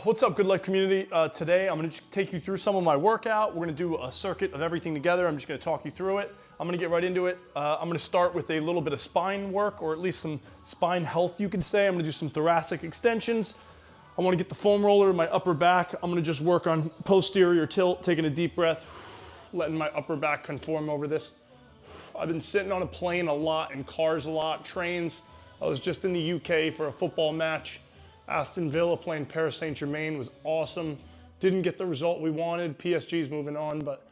What's up, Good Life community? Today I'm going to take you through some of my workout. We're going to do a circuit of everything together. I'm just going to talk you through it. I'm going to get right into it. I'm going to start with a little bit of spine work, or at least some spine health, you could say. I'm going to do some thoracic extensions. I want to get the foam roller in my upper back. I'm going to just work on posterior tilt, taking a deep breath, letting my upper back conform over this. I've been sitting on a plane a lot, in cars a lot, trains. I was just in the UK for a football match. Aston Villa playing Paris Saint-Germain was awesome. Didn't get the result we wanted. PSG's moving on, but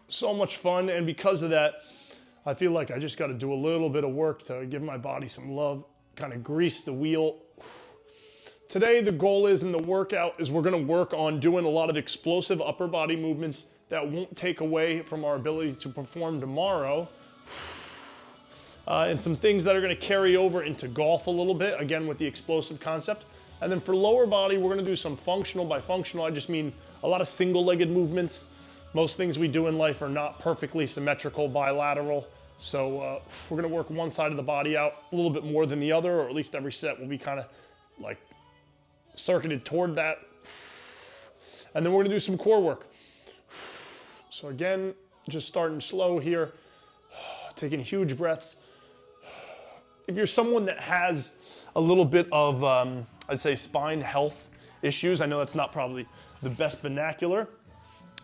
so much fun. And because of that, I feel like I just got to do a little bit of work to give my body some love, kind of grease the wheel. Today, the goal is in the workout is we're going to work on doing a lot of explosive upper body movements that won't take away from our ability to perform tomorrow. And some things that are going to carry over into golf a little bit, again with the explosive concept. And then for lower body, we're going to do some functional. By functional, I just mean a lot of single-legged movements. Most things we do in life are not perfectly symmetrical, bilateral. So we're going to work one side of the body out a little bit more than the other, or at least every set will be kind of like circuited toward that. And then we're going to do some core work. So again, just starting slow here, taking huge breaths. If you're someone that has a little bit of, I'd say, spine health issues, I know that's not probably the best vernacular,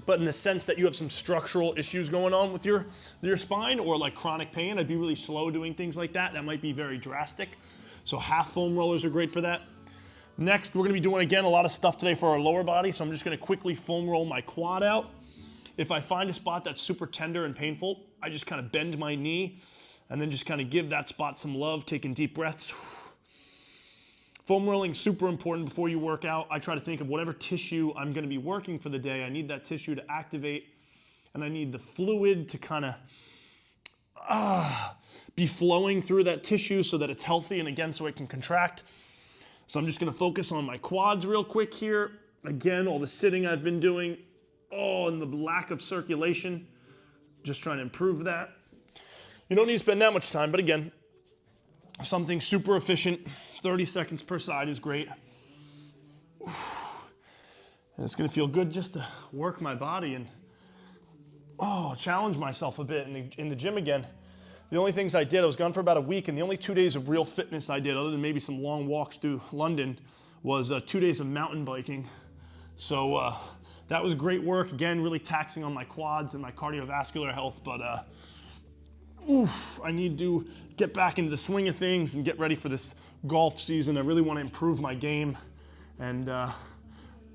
but in the sense that you have some structural issues going on with your spine, or like chronic pain, I'd be really slow doing things like that. That might be very drastic. So half foam rollers are great for that. Next, we're gonna be doing, again, a lot of stuff today for our lower body, so I'm just gonna quickly foam roll my quad out. If I find a spot that's super tender and painful, I just kind of bend my knee and then just kind of give that spot some love, taking deep breaths. Foam rolling, super important before you work out. I try to think of whatever tissue I'm gonna be working for the day. I need that tissue to activate, and I need the fluid to kind of be flowing through that tissue so that it's healthy, and again, so it can contract. So I'm just gonna focus on my quads real quick here. Again, all the sitting I've been doing, and the lack of circulation, just trying to improve that. You don't need to spend that much time, but again, something super efficient, 30 seconds per side is great. And it's gonna feel good just to work my body and challenge myself a bit in the gym again. The only things I did, I was gone for about a week, and the only 2 days of real fitness I did, other than maybe some long walks through London, was 2 days of mountain biking. So that was great work. Again, really taxing on my quads and my cardiovascular health, but I need to get back into the swing of things and get ready for this golf season. I really want to improve my game, and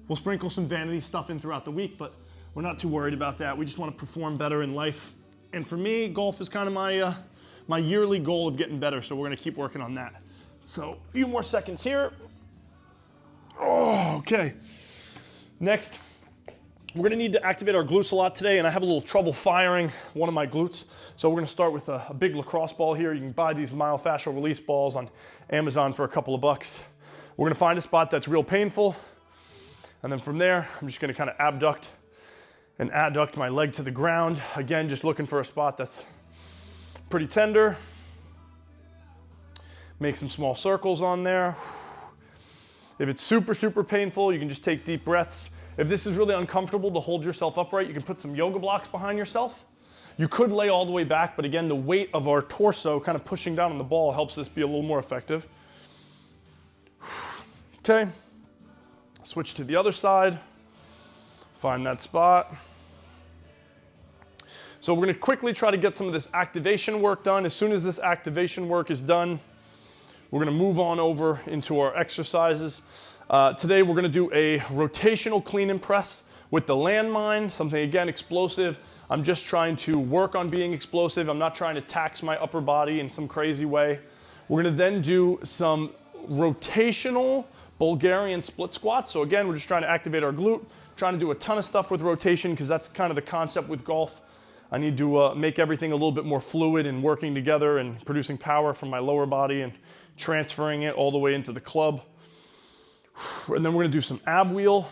we'll sprinkle some vanity stuff in throughout the week, but we're not too worried about that. We just want to perform better in life. And for me, golf is kind of my yearly goal of getting better, so we're going to keep working on that. So a few more seconds here. Okay. Next, we're gonna need to activate our glutes a lot today, and I have a little trouble firing one of my glutes. So we're gonna start with a big lacrosse ball here. You can buy these myofascial release balls on Amazon for a couple of bucks. We're gonna find a spot that's real painful, and then from there, I'm just gonna kind of abduct and adduct my leg to the ground. Again, just looking for a spot that's pretty tender. Make some small circles on there. If it's super, super painful, you can just take deep breaths. If this is really uncomfortable to hold yourself upright, you can put some yoga blocks behind yourself. You could lay all the way back, but again, the weight of our torso kind of pushing down on the ball helps this be a little more effective. Okay, switch to the other side. Find that spot. So we're gonna quickly try to get some of this activation work done. As soon as this activation work is done, we're gonna move on over into our exercises. Today we're gonna do a rotational clean and press with the landmine, something again explosive. I'm just trying to work on being explosive. I'm not trying to tax my upper body in some crazy way. We're gonna then do some rotational Bulgarian split squats. So again, we're just trying to activate our glute, trying to do a ton of stuff with rotation because that's kind of the concept with golf. I need to make everything a little bit more fluid and working together and producing power from my lower body and transferring it all the way into the club. And then we're gonna do some ab wheel.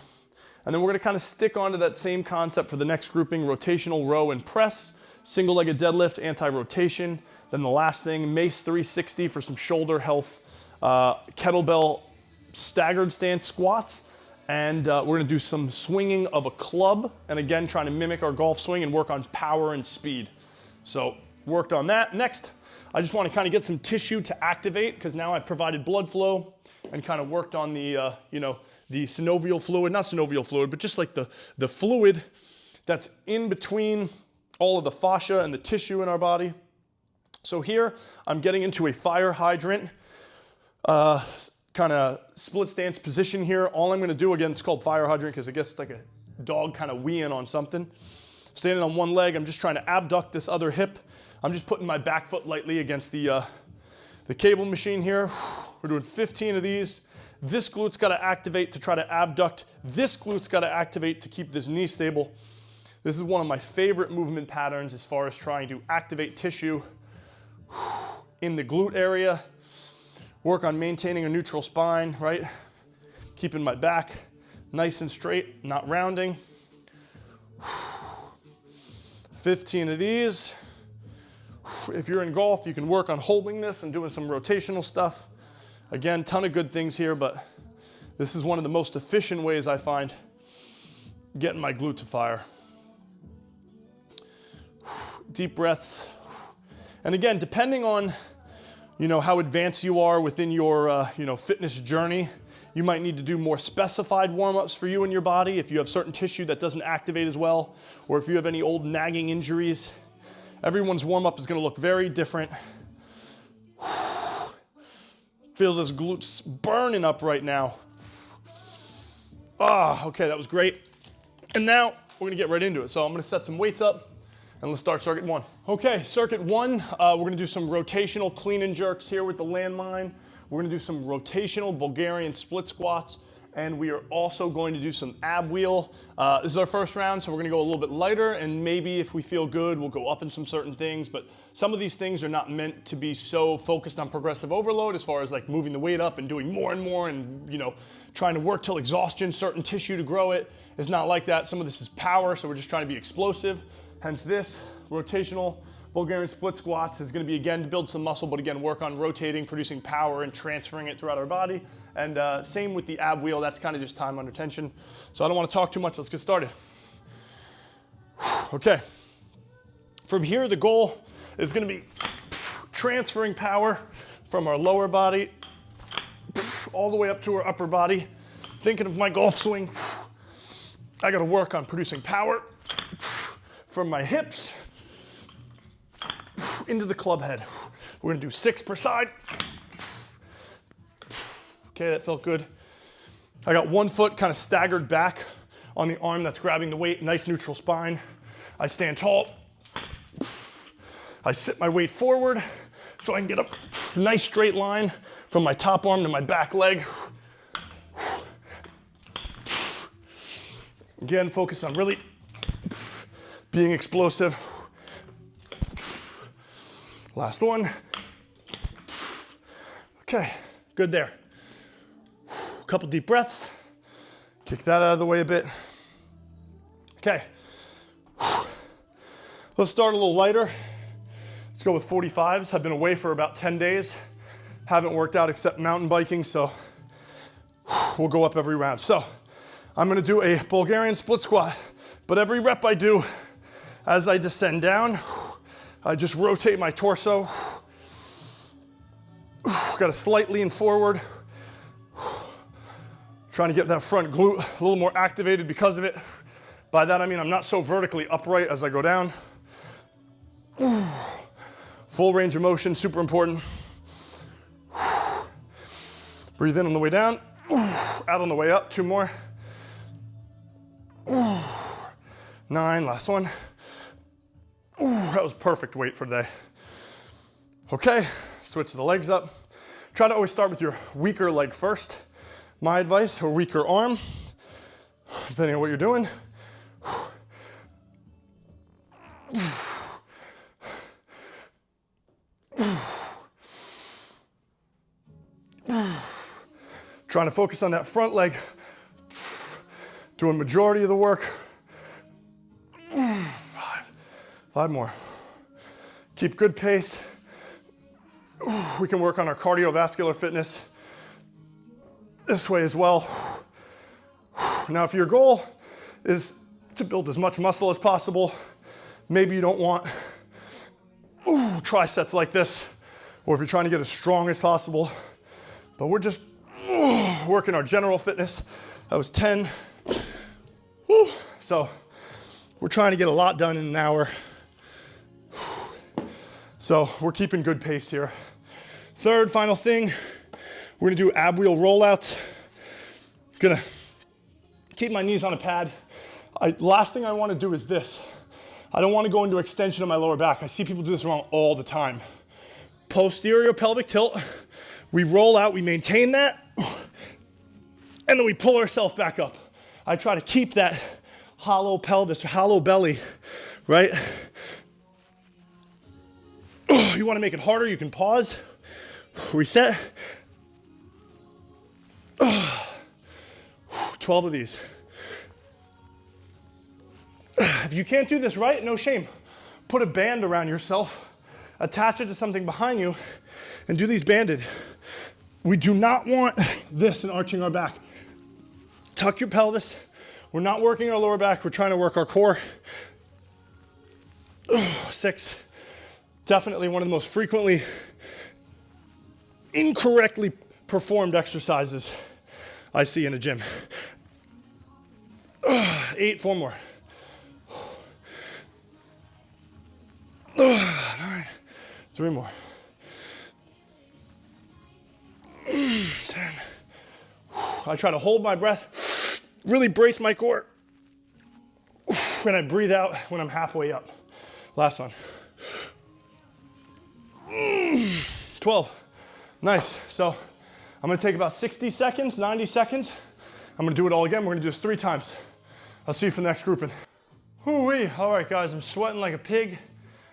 And then we're gonna kind of stick onto that same concept for the next grouping, rotational row and press, single-legged deadlift, anti-rotation. Then the last thing, mace 360 for some shoulder health, kettlebell staggered stance squats, And we're gonna do some swinging of a club, and again, trying to mimic our golf swing and work on power and speed. So worked on that. Next, I just wanna kind of get some tissue to activate, because now I've provided blood flow and kind of worked on the, the synovial fluid, not synovial fluid, but just like the fluid that's in between all of the fascia and the tissue in our body. So here, I'm getting into a fire hydrant, kind of split stance position here. All I'm gonna do, again, it's called fire hydrant because I guess it's like a dog kind of weeing on something. Standing on one leg, I'm just trying to abduct this other hip. I'm just putting my back foot lightly against the cable machine here. We're doing 15 of these. This glute's gotta activate to try to abduct. This glute's gotta activate to keep this knee stable. This is one of my favorite movement patterns as far as trying to activate tissue in the glute area. Work on maintaining a neutral spine, right? Keeping my back nice and straight, not rounding. 15 of these. If you're in golf, you can work on holding this and doing some rotational stuff. Again, ton of good things here, but this is one of the most efficient ways I find getting my glute to fire. Deep breaths. And again, depending on how advanced you are within your fitness journey, you might need to do more specified warm-ups for you and your body if you have certain tissue that doesn't activate as well, or if you have any old nagging injuries. Everyone's warm-up is gonna look very different. Feel those glutes burning up right now. Okay, that was great. And now we're gonna get right into it. So I'm gonna set some weights up and let's start circuit one. Okay, circuit one, we're gonna do some rotational clean and jerks here with the landmine. We're gonna do some rotational Bulgarian split squats, and we are also going to do some ab wheel. This is our first round, so we're gonna go a little bit lighter, and maybe if we feel good, we'll go up in some certain things, but some of these things are not meant to be so focused on progressive overload as far as like moving the weight up and doing more and more and trying to work till exhaustion, certain tissue to grow it. It's not like that. Some of this is power, so we're just trying to be explosive. Hence this rotational Bulgarian split squats is gonna be, again, to build some muscle, but again, work on rotating, producing power, and transferring it throughout our body. And same with the ab wheel, that's kind of just time under tension. So I don't wanna talk too much, let's get started. Okay, from here, the goal is gonna be transferring power from our lower body all the way up to our upper body. Thinking of my golf swing, I gotta work on producing power from my hips into the club head. We're gonna do 6 per side. Okay, that felt good. I got one foot kind of staggered back on the arm that's grabbing the weight, nice neutral spine. I stand tall. I sit my weight forward so I can get a nice straight line from my top arm to my back leg. Again, focus on really being explosive. Last one. Okay, good there. A couple deep breaths. Kick that out of the way a bit. Okay. Let's start a little lighter. Let's go with 45s. I've been away for about 10 days. Haven't worked out except mountain biking, so we'll go up every round. So I'm gonna do a Bulgarian split squat, but every rep I do, as I descend down, I just rotate my torso. Got to slight lean forward. Trying to get that front glute a little more activated because of it. By that I mean I'm not so vertically upright as I go down. Full range of motion, super important. Breathe in on the way down, out on the way up, 2 more. 9, last one. That was perfect weight for today. Okay, switch the legs up. Try to always start with your weaker leg first. My advice, or weaker arm, depending on what you're doing. Trying to focus on that front leg. Doing majority of the work. 5 more. Keep good pace. We can work on our cardiovascular fitness this way as well. Now, if your goal is to build as much muscle as possible, maybe you don't want trisets like this, or if you're trying to get as strong as possible, but we're just working our general fitness. That was 10. So we're trying to get a lot done in an hour. So we're keeping good pace here. Third, final thing, we're gonna do ab wheel rollouts. Gonna keep my knees on a pad. Last thing I wanna do is this. I don't wanna go into extension of my lower back. I see people do this wrong all the time. Posterior pelvic tilt, we roll out, we maintain that, and then we pull ourselves back up. I try to keep that hollow pelvis, hollow belly, right? You wanna make it harder, you can pause, reset. 12 of these. If you can't do this right, no shame. Put a band around yourself, attach it to something behind you, and do these banded. We do not want this and arching our back. Tuck your pelvis. We're not working our lower back, we're trying to work our core. 6. Definitely one of the most frequently incorrectly performed exercises I see in a gym. 8, 4 more. 9, 3 more. 10. I try to hold my breath, really brace my core, and I breathe out when I'm halfway up. Last one. 12. Nice. So I'm gonna take about 60 seconds, 90 seconds. I'm gonna do it all again. We're gonna do this 3 times. I'll see you for the next grouping. Hoo-wee. All right, guys, I'm sweating like a pig.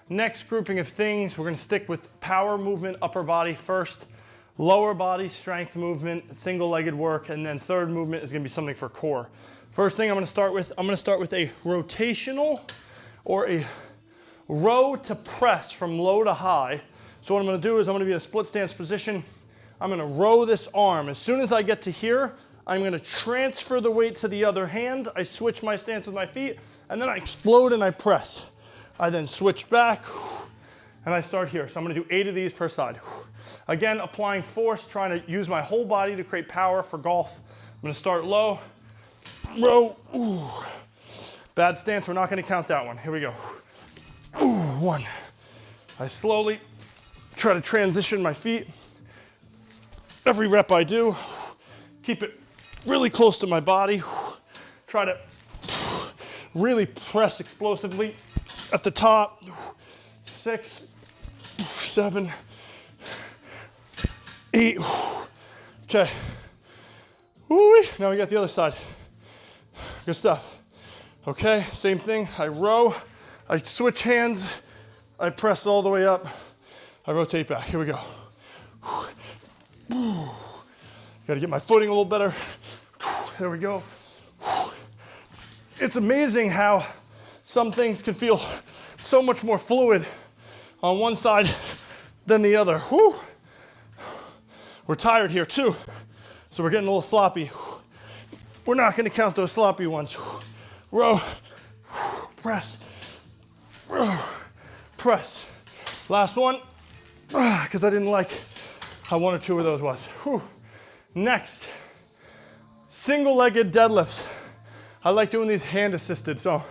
Next grouping of things, we're gonna stick with power movement, upper body first, lower body strength movement, single-legged work, and then third movement is gonna be something for core. First thing I'm gonna start with a rotational or a row to press from low to high. So what I'm gonna do is I'm gonna be in a split stance position. I'm gonna row this arm. As soon as I get to here, I'm gonna transfer the weight to the other hand. I switch my stance with my feet, and then I explode and I press. I then switch back, and I start here. So I'm gonna do 8 of these per side. Again, applying force, trying to use my whole body to create power for golf. I'm gonna start low, row, ooh. Bad stance, we're not gonna count that one. Here we go. Ooh, 1. I slowly try to transition my feet. Every rep I do, keep it really close to my body. Try to really press explosively at the top. 6, 7, 8. Okay. Woo-wee. Now we got the other side. Good stuff. Okay, same thing. I row, I switch hands, I press all the way up, I rotate back. Here we go. Gotta get my footing a little better. There we go. It's amazing how some things can feel so much more fluid on one side than the other. Whew. We're tired here too, so we're getting a little sloppy. We're not gonna count those sloppy ones. Row, press, row, press. Last one, because I didn't like how 1 or 2 of those was. Whew. Next, single-legged deadlifts. I like doing these hand-assisted, so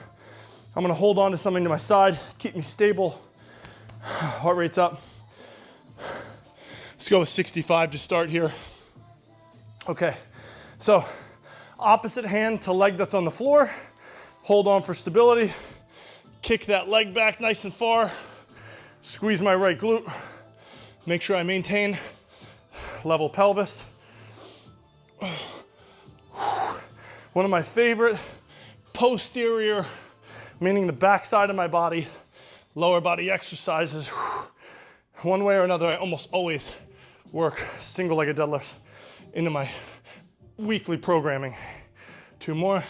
I'm gonna hold on to something to my side, keep me stable. Heart rate's up. Let's go with 65 to start here. Okay, so opposite hand to leg that's on the floor. Hold on for stability. Kick that leg back nice and far. Squeeze my right glute. Make sure I maintain level pelvis. One of my favorite posterior, meaning the back side of my body, lower body exercises. One way or another, I almost always work single-legged deadlifts into my weekly programming. 2 more.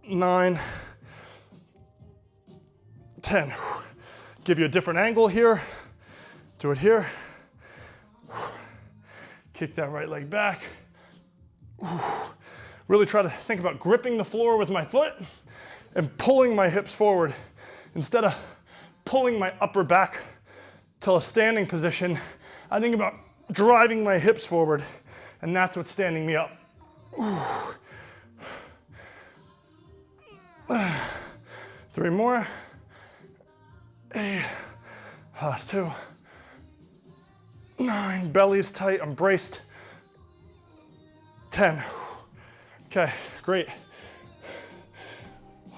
9, 10. Give you a different angle here. Do it here. Kick that right leg back. really try to think about gripping the floor with my foot and pulling my hips forward. Instead of pulling my upper back to a standing position, I think about driving my hips forward, and that's what's standing me up. 3 more. 8. Last 2. 9. Belly's tight. I'm braced. 10. Okay, great.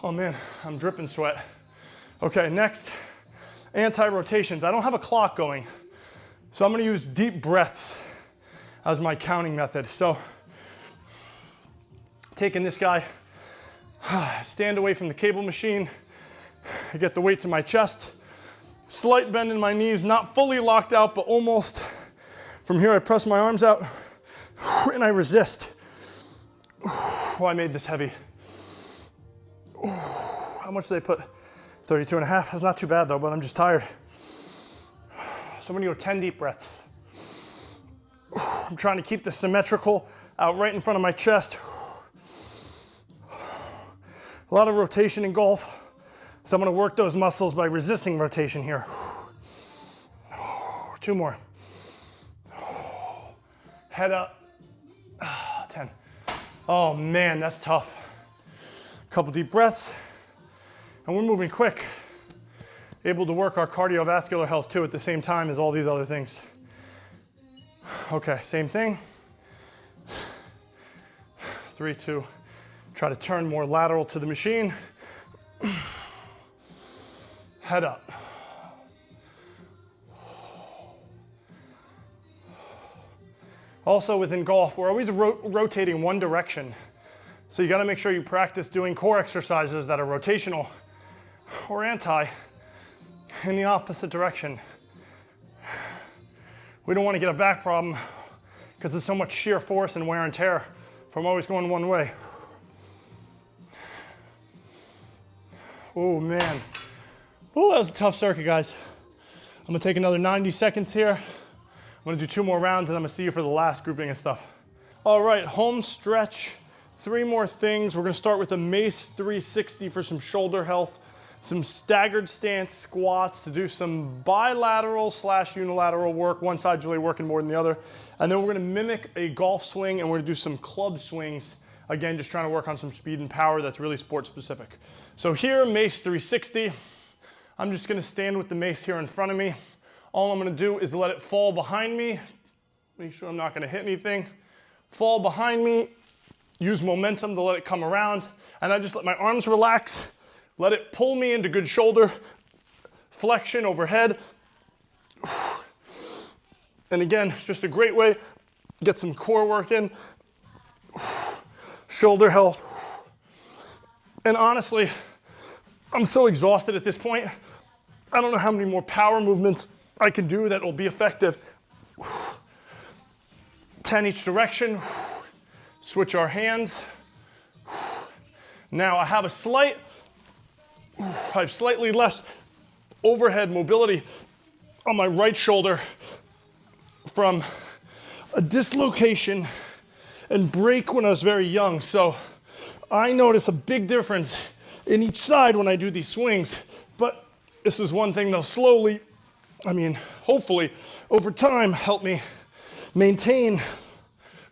Oh man, I'm dripping sweat. Okay, next, anti-rotations. I don't have a clock going, so I'm gonna use deep breaths as my counting method. So, taking this guy, stand away from the cable machine, I get the weight to my chest, slight bend in my knees, not fully locked out, but almost. From here, I press my arms out, and I resist. Oh, I made this heavy. How much did I put? 32 and a half. That's not too bad though, but I'm just tired. So I'm gonna go 10 deep breaths. I'm trying to keep this symmetrical out right in front of my chest. A lot of rotation in golf, so I'm gonna work those muscles by resisting rotation here. 2 more. Head up. 10. Oh man, that's tough. Couple deep breaths, and we're moving quick. Able to work our cardiovascular health too at the same time as all these other things. Okay, same thing. 3, 2. Try to turn more lateral to the machine. Head up. Also within golf, we're always rotating one direction. So you gotta make sure you practice doing core exercises that are rotational or anti in the opposite direction. We don't wanna get a back problem because there's so much shear force and wear and tear from always going one way. Oh man. Oh, that was a tough circuit, guys. I'm gonna take another 90 seconds here. I'm gonna do 2 more rounds and I'm gonna see you for the last grouping of stuff. All right, home stretch. 3 more things. We're gonna start with a mace 360 for some shoulder health, some staggered stance squats to do some bilateral / unilateral work. One side's really working more than the other. And then we're gonna mimic a golf swing and we're gonna do some club swings. Again, just trying to work on some speed and power that's really sport specific. So here, mace 360. I'm just gonna stand with the mace here in front of me. All I'm gonna do is let it fall behind me. Make sure I'm not gonna hit anything. Fall behind me. Use momentum to let it come around, and I just let my arms relax, let it pull me into good shoulder flexion overhead. And again, it's just a great way to get some core work in, shoulder health. And honestly, I'm so exhausted at this point, I don't know how many more power movements I can do that will be effective. 10 each direction. Switch our hands. Now I have slightly less overhead mobility on my right shoulder from a dislocation and break when I was very young. So I notice a big difference in each side when I do these swings, but this is one thing that'll slowly, hopefully over time help me maintain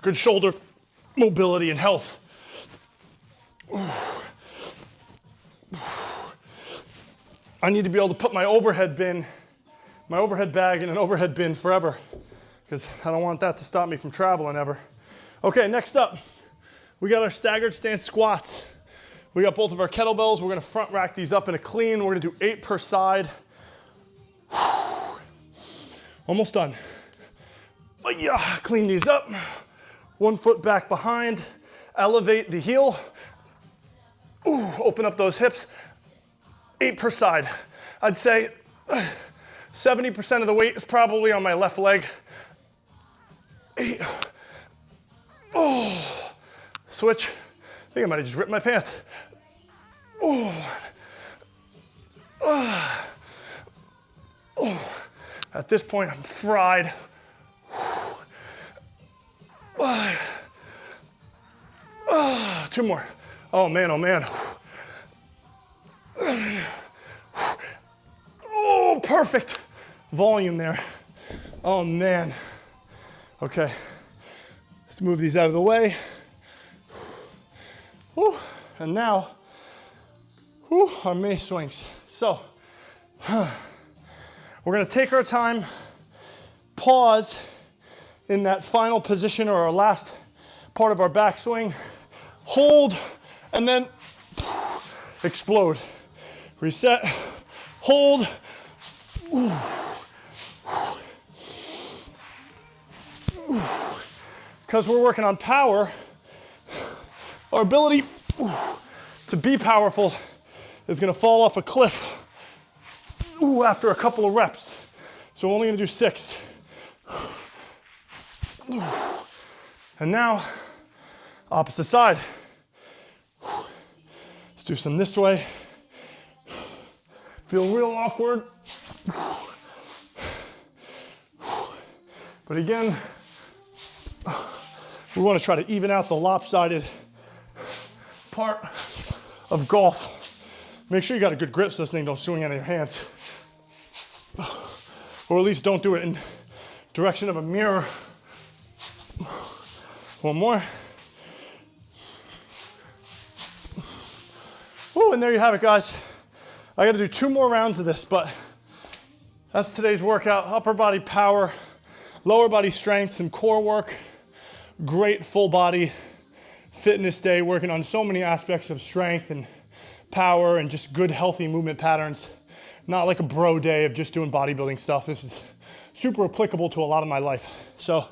good shoulder mobility and health. I need to be able to put my overhead bag in an overhead bin forever because I don't want that to stop me from traveling ever. Okay, next up, we got our staggered stance squats. We got both of our kettlebells. We're gonna front rack these up in a clean. We're gonna do 8 per side. Almost done. But yeah, clean these up. 1 foot back behind, elevate the heel. Ooh, open up those hips. 8 per side. I'd say 70% of the weight is probably on my left leg. 8. Oh, switch. I think I might have just ripped my pants. Oh. Oh. At this point, I'm fried. 2 more. Oh man, oh man. Oh, perfect volume there. Oh man. Okay, let's move these out of the way. Whew. And now, whew, our mace swings. So, we're gonna take our time, pause in that final position or our last part of our backswing, hold, and then explode. Reset, hold. Because we're working on power, our ability to be powerful is gonna fall off a cliff after a couple of reps. So we're only gonna do 6. And now, opposite side. Let's do some this way. Feel real awkward. But again, we want to try to even out the lopsided part of golf. Make sure you got a good grip so this thing don't swing out of your hands. Or at least don't do it in direction of a mirror. One more. Woo, and there you have it, guys. I got to do 2 more rounds of this, but that's today's workout. Upper body power, lower body strength, some core work. Great full body fitness day, working on so many aspects of strength and power and just good healthy movement patterns. Not like a bro day of just doing bodybuilding stuff. This is super applicable to a lot of my life. So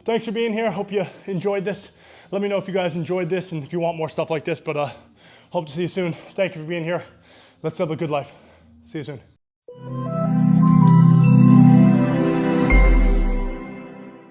thanks for being here. Hope you enjoyed this. Let me know if you guys enjoyed this and if you want more stuff like this, but hope to see you soon. Thank you for being here. Let's have a good life. See you soon.